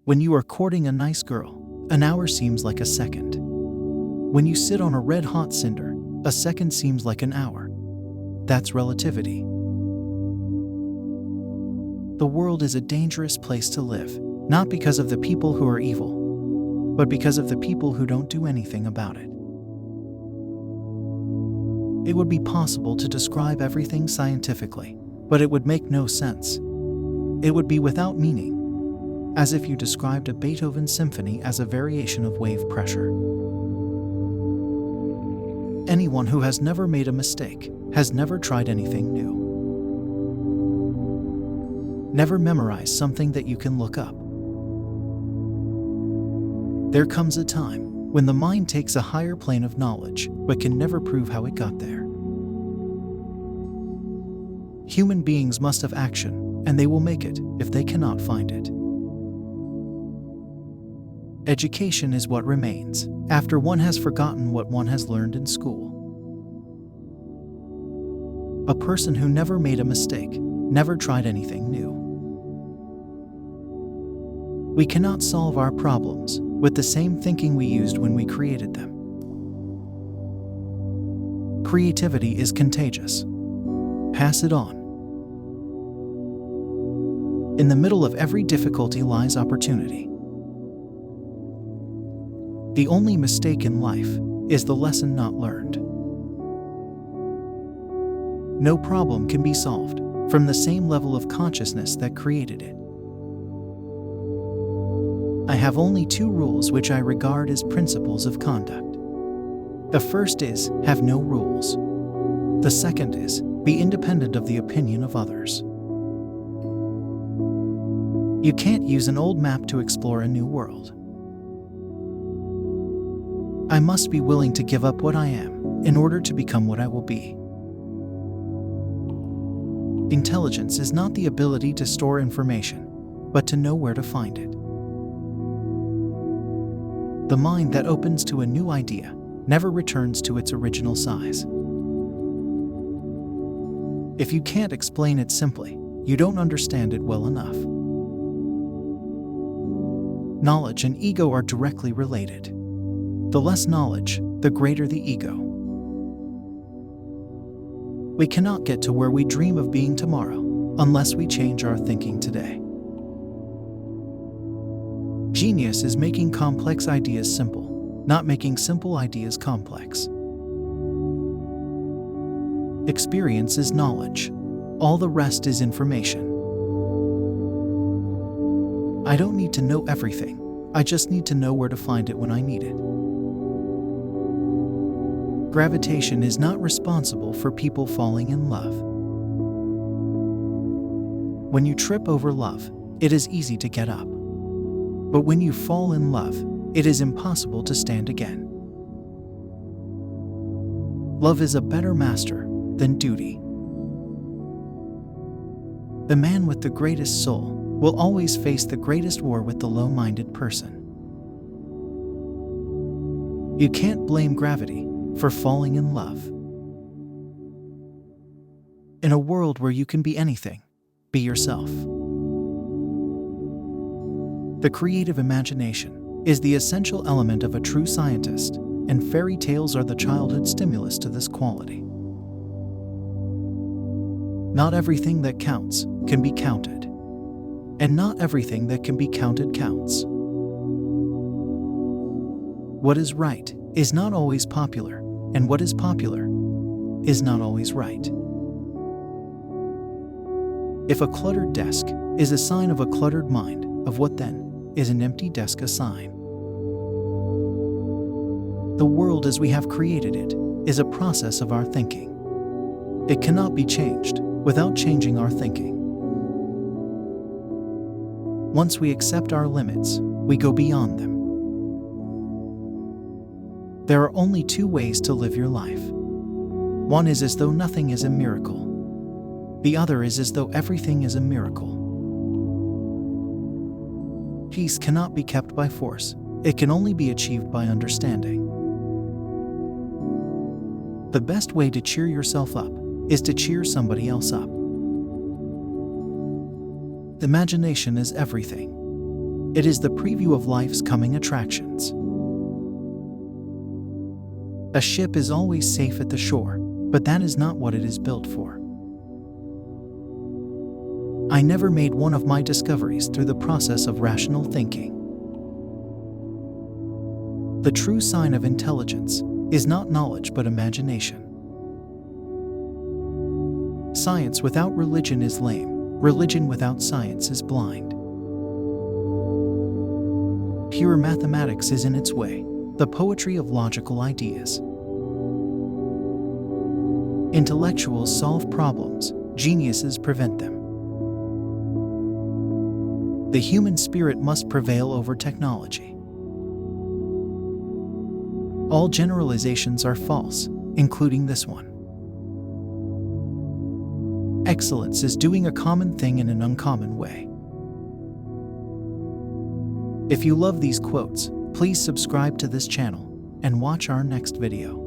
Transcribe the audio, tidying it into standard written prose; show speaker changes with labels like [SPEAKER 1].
[SPEAKER 1] When you are courting a nice girl, an hour seems like a second. When you sit on a red-hot cinder, a second seems like an hour. That's relativity. The world is a dangerous place to live, not because of the people who are evil, but because of the people who don't do anything about it. It would be possible to describe everything scientifically, but it would make no sense. It would be without meaning, as if you described a Beethoven symphony as a variation of wave pressure. Anyone who has never made a mistake has never tried anything new. Never memorize something that you can look up. There comes a time when the mind takes a higher plane of knowledge, but can never prove how it got there. Human beings must have action, and they will make it if they cannot find it. Education is what remains after one has forgotten what one has learned in school. A person who never made a mistake never tried anything new. We cannot solve our problems with the same thinking we used when we created them. Creativity is contagious. Pass it on. In the middle of every difficulty lies opportunity. The only mistake in life is the lesson not learned. No problem can be solved from the same level of consciousness that created it. I have only two rules which I regard as principles of conduct. The first is, have no rules. The second is, be independent of the opinion of others. You can't use an old map to explore a new world. I must be willing to give up what I am in order to become what I will be. Intelligence is not the ability to store information, but to know where to find it. The mind that opens to a new idea never returns to its original size. If you can't explain it simply, you don't understand it well enough. Knowledge and ego are directly related. The less knowledge, the greater the ego. We cannot get to where we dream of being tomorrow unless we change our thinking today. Genius is making complex ideas simple, not making simple ideas complex. Experience is knowledge. All the rest is information. I don't need to know everything. I just need to know where to find it when I need it. Gravitation is not responsible for people falling in love. When you trip over love, it is easy to get up. But when you fall in love, it is impossible to stand again. Love is a better master than duty. The man with the greatest soul will always face the greatest war with the low-minded person. You can't blame gravity for falling in love. In a world where you can be anything, be yourself. The creative imagination is the essential element of a true scientist, and fairy tales are the childhood stimulus to this quality. Not everything that counts can be counted, and not everything that can be counted counts. What is right is not always popular, and what is popular is not always right. If a cluttered desk is a sign of a cluttered mind, of what then is an empty desk a sign? The world as we have created it is a process of our thinking. It cannot be changed without changing our thinking. Once we accept our limits, we go beyond them. There are only two ways to live your life. One is as though nothing is a miracle. The other is as though everything is a miracle. Peace cannot be kept by force. It can only be achieved by understanding. The best way to cheer yourself up is to cheer somebody else up. Imagination is everything. It is the preview of life's coming attractions. A ship is always safe at the shore, but that is not what it is built for. I never made one of my discoveries through the process of rational thinking. The true sign of intelligence is not knowledge but imagination. Science without religion is lame. Religion without science is blind. Pure mathematics is in its way, the poetry of logical ideas. Intellectuals solve problems, geniuses prevent them. The human spirit must prevail over technology. All generalizations are false, including this one. Excellence is doing a common thing in an uncommon way. If you love these quotes, please subscribe to this channel and watch our next video.